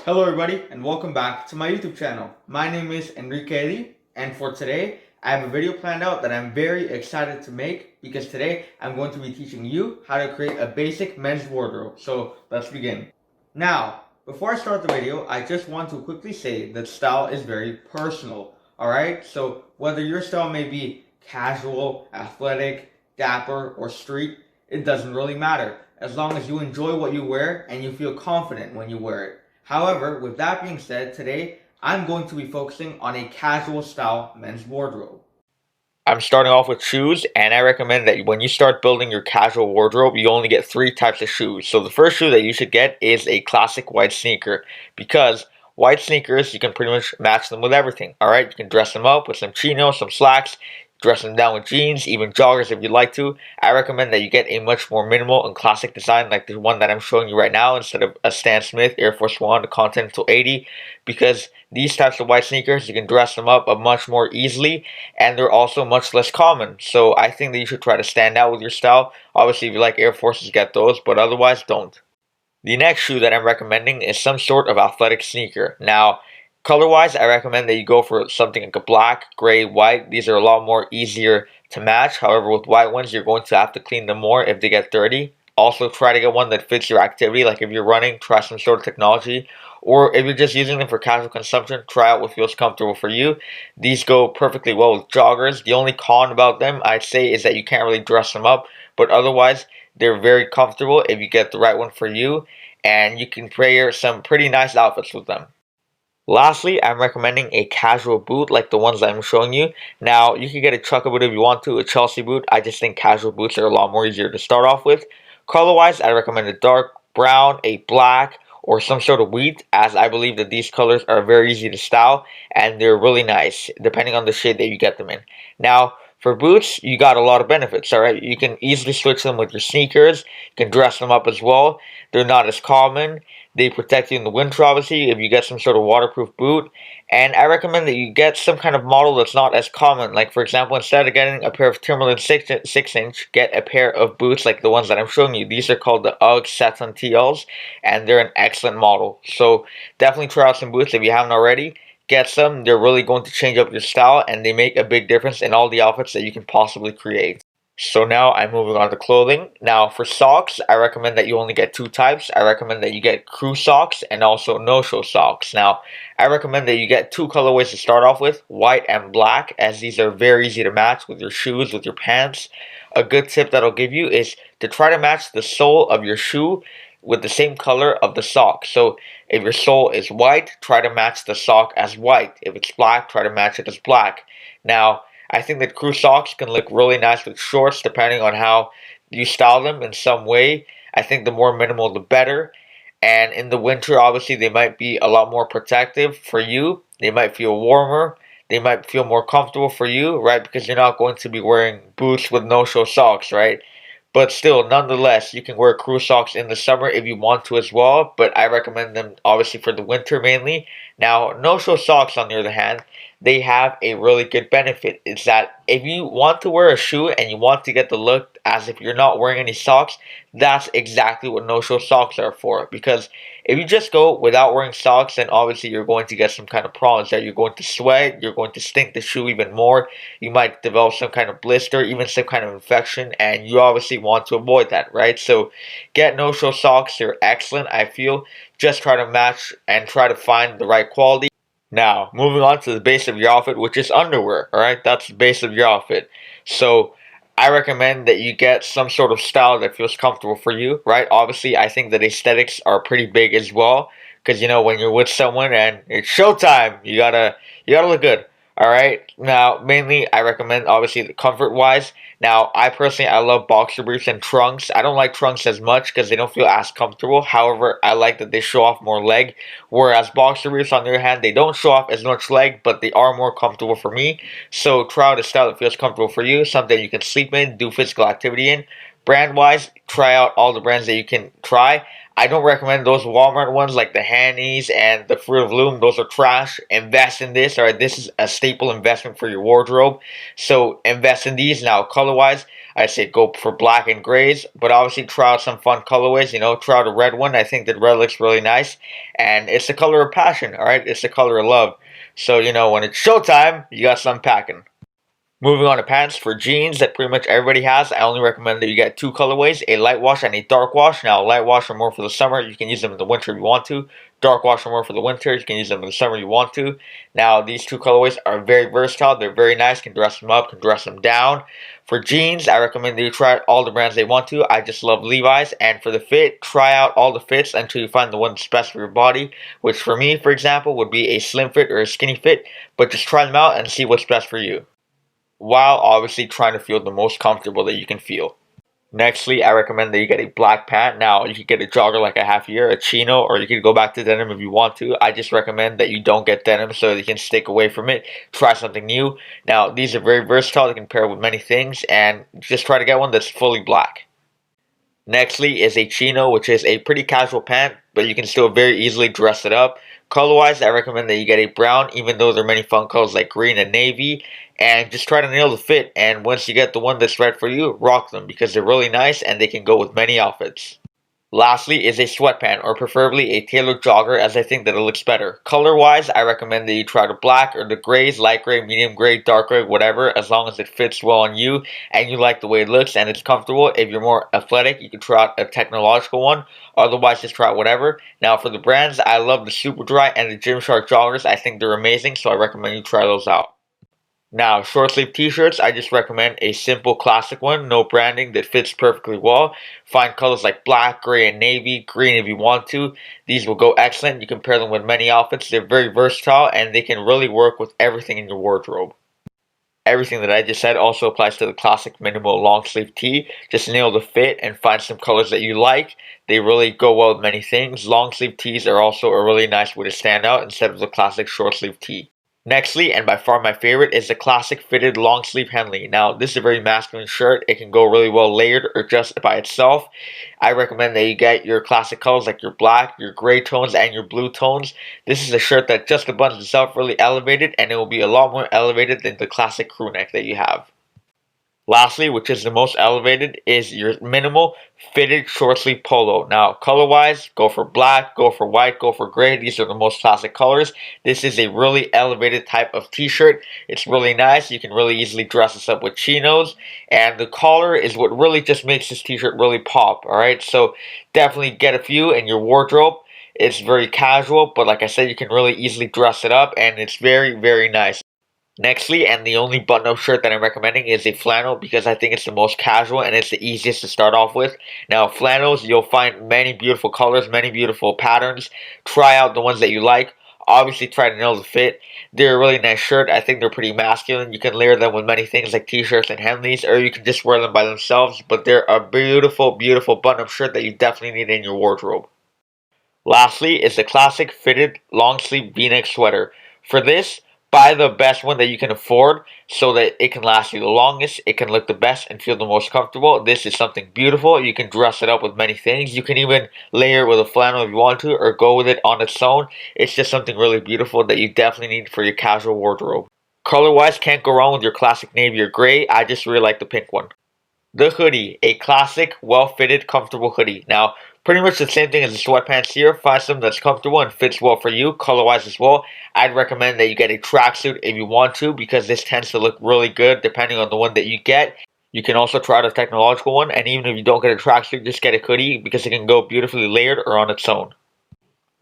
Hello everybody and welcome back to my YouTube channel. My name is Enrique Eddy, and for today I have a video planned out that I'm very excited to make because today I'm going to be teaching you how to create a basic men's wardrobe. So let's begin. Now, before I start the video, I just want to quickly say that style is very personal. Alright, so whether your style may be casual, athletic, dapper, or street, it doesn't really matter as long as you enjoy what you wear and you feel confident when you wear it. However, with that being said, today I'm going to be focusing on a casual style men's wardrobe. I'm starting off with shoes, and I recommend that when you start building your casual wardrobe, you only get three types of shoes. So the first shoe that you should get is a classic white sneaker, because white sneakers, you can pretty much match them with everything, alright? You can dress them up with some chinos, some slacks, dress them down with jeans, even joggers if you'd like to. I recommend that you get a much more minimal and classic design like the one that I'm showing you right now instead of a Stan Smith Air Force One, the Continental 80, because these types of white sneakers, you can dress them up much more easily, and they're also much less common. So I think that you should try to stand out with your style. Obviously, if you like Air Forces, get those, but otherwise, don't. The next shoe that I'm recommending is some sort of athletic sneaker. Now, color-wise, I recommend that you go for something like a black, gray, white. These are a lot more easier to match. However, with white ones, you're going to have to clean them more if they get dirty. Also, try to get one that fits your activity. Like if you're running, try some sort of technology. Or if you're just using them for casual consumption, try out what feels comfortable for you. These go perfectly well with joggers. The only con about them, I'd say, is that you can't really dress them up. But otherwise, they're very comfortable if you get the right one for you, and you can pair some pretty nice outfits with them. Lastly, I'm recommending a casual boot like the ones that I'm showing you. Now, you can get a trucker boot if you want to, a Chelsea boot. I just think casual boots are a lot more easier to start off with. Color-wise, I recommend a dark brown, a black, or some sort of wheat, as I believe that these colors are very easy to style and they're really nice, depending on the shade that you get them in. Now, for boots, you got a lot of benefits, alright? You can easily switch them with your sneakers. You can dress them up as well. They're not as common. They protect you in the winter, obviously, if you get some sort of waterproof boot. And I recommend that you get some kind of model that's not as common. Like, for example, instead of getting a pair of Timberland 6-inch, get a pair of boots like the ones that I'm showing you. These are called the UGG Satin TLs, and they're an excellent model. So definitely try out some boots if you haven't already. Get some. They're really going to change up your style, and they make a big difference in all the outfits that you can possibly create. So now I'm moving on to clothing. Now for socks, I recommend that you only get two types. I recommend that you get crew socks and also no-show socks. Now, I recommend that you get two colorways to start off with, white and black, as these are very easy to match with your shoes, with your pants. A good tip that I'll give you is to try to match the sole of your shoe with the same color of the sock. So if your sole is white, try to match the sock as white. If it's black, try to match it as black. Now, I think that crew socks can look really nice with shorts depending on how you style them in some way. I think the more minimal the better. And in the winter, obviously, they might be a lot more protective for you. They might feel warmer. They might feel more comfortable for you, right? Because you're not going to be wearing boots with no-show socks, right? But still, nonetheless, you can wear crew socks in the summer if you want to as well. But I recommend them obviously for the winter mainly. Now, no-show socks, on the other hand, they have a really good benefit. It's that if you want to wear a shoe and you want to get the look as if you're not wearing any socks, that's exactly what no-show socks are for. Because if you just go without wearing socks, then obviously you're going to get some kind of problems that you're going to sweat, you're going to stink the shoe even more, you might develop some kind of blister, even some kind of infection, and you obviously want to avoid that, right? So get no-show socks, they're excellent, I feel. Just try to match and try to find the right quality. Now, moving on to the base of your outfit, which is underwear, alright? That's the base of your outfit. So, I recommend that you get some sort of style that feels comfortable for you, right? Obviously, I think that aesthetics are pretty big as well, because, you know, when you're with someone and it's showtime, you gotta look good. Alright, now mainly I recommend obviously the comfort wise. Now I personally I love boxer briefs and trunks. I don't like trunks as much because they don't feel as comfortable. However, I like that they show off more leg. Whereas boxer briefs on the other hand, they don't show off as much leg, but they are more comfortable for me. So try out a style that feels comfortable for you, something you can sleep in, do physical activity in. Brand wise, try out all the brands that you can try. I don't recommend those Walmart ones like the Hannies and the Fruit of Loom. Those are trash. Invest in this. Alright, this is a staple investment for your wardrobe. So invest in these. Now, color wise, I say go for black and grays, but obviously try out some fun colorways. Try out a red one. I think the red looks really nice, and it's the color of passion. All right, it's the color of love. So when it's showtime, you got some packing. Moving on to pants. For jeans that pretty much everybody has, I only recommend that you get two colorways, a light wash and a dark wash. Now, light wash are more for the summer. You can use them in the winter if you want to. Dark wash are more for the winter. You can use them in the summer if you want to. Now, these two colorways are very versatile. They're very nice. Can dress them up, can dress them down. For jeans, I recommend that you try out all the brands they want to. I just love Levi's. And for the fit, try out all the fits until you find the one that's best for your body, which for me, for example, would be a slim fit or a skinny fit. But just try them out and see what's best for you, while obviously trying to feel the most comfortable that you can feel. Nextly, I recommend that you get a black pant. Now, you could get a jogger like I have here, a chino, or you could go back to denim if you want to. I just recommend that you don't get denim so that you can stick away from it. Try something new. Now, these are very versatile. They can pair with many things, and just try to get one that's fully black. Nextly is a chino, which is a pretty casual pant, but you can still very easily dress it up. Color-wise, I recommend that you get a brown, even though there are many fun colors like green and navy, and just try to nail the fit. And once you get the one that's right for you, rock them because they're really nice and they can go with many outfits. Lastly is a sweatpant, or preferably a tailored jogger, as I think that it looks better. Color-wise, I recommend that you try the black or the grays, light gray, medium gray, dark gray, whatever, as long as it fits well on you and you like the way it looks and it's comfortable. If you're more athletic, you can try out a technological one. Otherwise, just try out whatever. Now, for the brands, I love the Super Dry and the Gymshark joggers. I think they're amazing, so I recommend you try those out. Now, short sleeve t-shirts, I just recommend a simple classic one, no branding, that fits perfectly well. Find colors like black, gray, and navy, green if you want to. These will go excellent. You can pair them with many outfits. They're very versatile and they can really work with everything in your wardrobe. Everything that I just said also applies to the classic minimal long sleeve tee. Just nail the fit and find some colors that you like. They really go well with many things. Long sleeve tees are also a really nice way to stand out instead of the classic short sleeve tee. Nextly, and by far my favorite, is the classic fitted long sleeve Henley. Now, this is a very masculine shirt. It can go really well layered or just by itself. I recommend that you get your classic colors like your black, your gray tones, and your blue tones. This is a shirt that just the buttons itself really elevated, and it will be a lot more elevated than the classic crew neck that you have. Lastly, which is the most elevated, is your minimal fitted short sleeve polo. Now, color wise, go for black, go for white, go for gray. These are the most classic colors. This is a really elevated type of t-shirt. It's really nice. You can really easily dress this up with chinos. And the collar is what really just makes this t-shirt really pop. Alright, so definitely get a few in your wardrobe. It's very casual, but like I said, you can really easily dress it up, and it's very, very nice. Nextly, and the only button-up shirt that I'm recommending, is a flannel because I think it's the most casual and it's the easiest to start off with. Now, flannels, you'll find many beautiful colors, many beautiful patterns. Try out the ones that you like. Obviously, try to nail the fit. They're a really nice shirt. I think they're pretty masculine. You can layer them with many things like t-shirts and Henleys, or you can just wear them by themselves. But they're a beautiful, beautiful button-up shirt that you definitely need in your wardrobe. Lastly is the classic fitted long sleeve v-neck sweater. For this, buy the best one that you can afford so that it can last you the longest, it can look the best and feel the most comfortable. This is something beautiful. You can dress it up with many things. You can even layer it with a flannel if you want to, or go with it on its own. It's just something really beautiful that you definitely need for your casual wardrobe. Color wise, can't go wrong with your classic navy or gray. I just really like the pink one. The hoodie, a classic, well-fitted, comfortable hoodie. Now, pretty much the same thing as the sweatpants here. Find something that's comfortable and fits well for you, color-wise as well. I'd recommend that you get a tracksuit if you want to, because this tends to look really good depending on the one that you get. You can also try the technological one, and even if you don't get a tracksuit, just get a hoodie because it can go beautifully layered or on its own.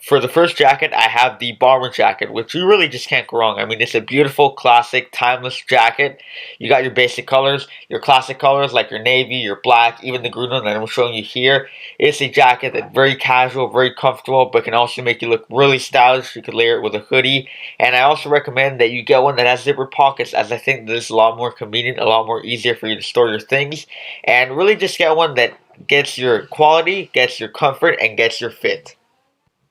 For the first jacket, I have the bomber jacket, which you really just can't go wrong. I mean, it's a beautiful, classic, timeless jacket. You got your basic colors, your classic colors like your navy, your black, even the green one that I'm showing you here. It's a jacket that's very casual, very comfortable, but can also make you look really stylish. You could layer it with a hoodie. And I also recommend that you get one that has zipper pockets, as I think this is a lot more convenient, a lot more easier for you to store your things. And really just get one that gets your quality, gets your comfort, and gets your fit.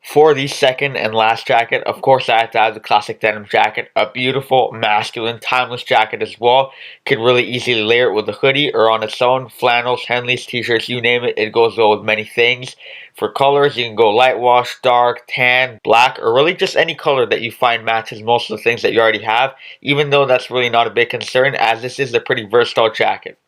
For the second and last jacket, of course, I have to have the classic denim jacket. A beautiful, masculine, timeless jacket as well. Could really easily layer it with a hoodie or on its own. Flannels, Henleys, t-shirts, you name it. It goes well with many things. For colors, you can go light wash, dark, tan, black, or really just any color that you find matches most of the things that you already have. Even though that's really not a big concern, as this is a pretty versatile jacket.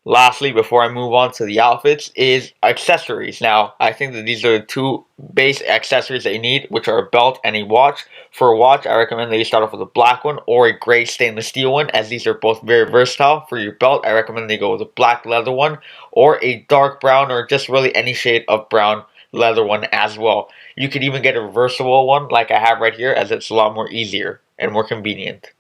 Lastly, before I move on to the outfits, is accessories. Now, I think that these are the two base accessories that you need, which are a belt and a watch. For a watch, I recommend that you start off with a black one or a gray stainless steel one, as these are both very versatile. For your belt, I recommend that you go with a black leather one or a dark brown or just really any shade of brown leather one as well. You could even get a reversible one like I have right here, as it's a lot more easier and more convenient.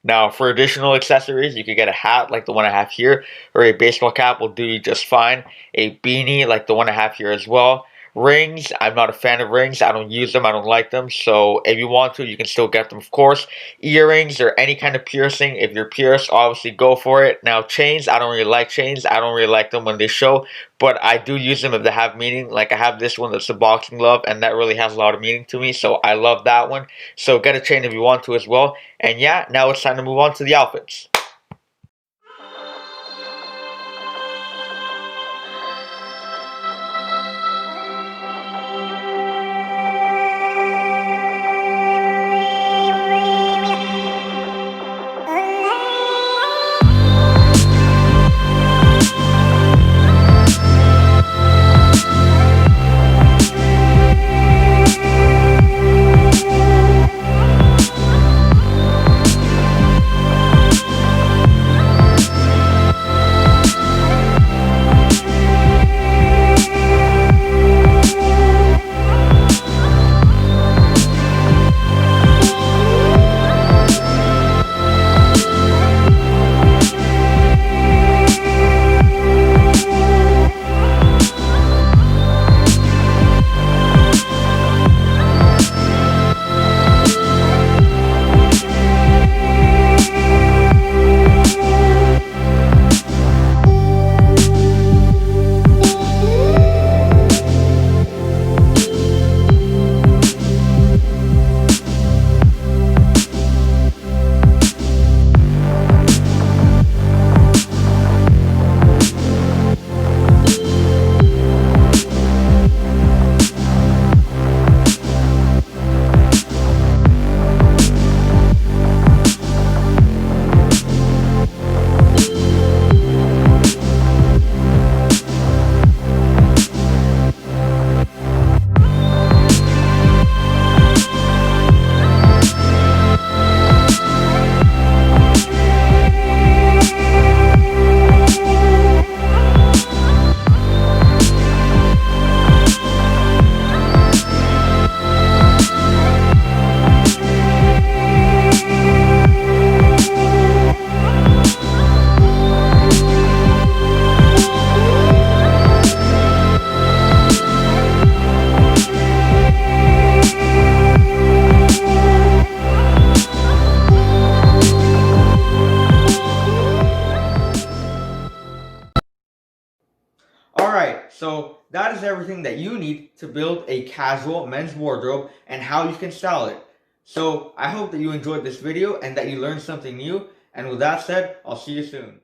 Now, for additional accessories, you could get a hat like the one I have here, or a baseball cap will do you just fine. A beanie like the one I have here as well. Rings, I'm not a fan of rings. I don't use them. I don't like them. So if you want to, you can still get them, of course. Earrings or any kind of piercing. If you're pierced, obviously go for it. Now, chains, I don't really like chains. I don't really like them when they show, but I do use them if they have meaning. Like I have this one that's a boxing glove, and that really has a lot of meaning to me. So I love that one. So get a chain if you want to as well. And yeah, now it's time to move on to the outfits. Alright, so that is everything that you need to build a casual men's wardrobe and how you can style it. So I hope that you enjoyed this video and that you learned something new. And with that said, I'll see you soon.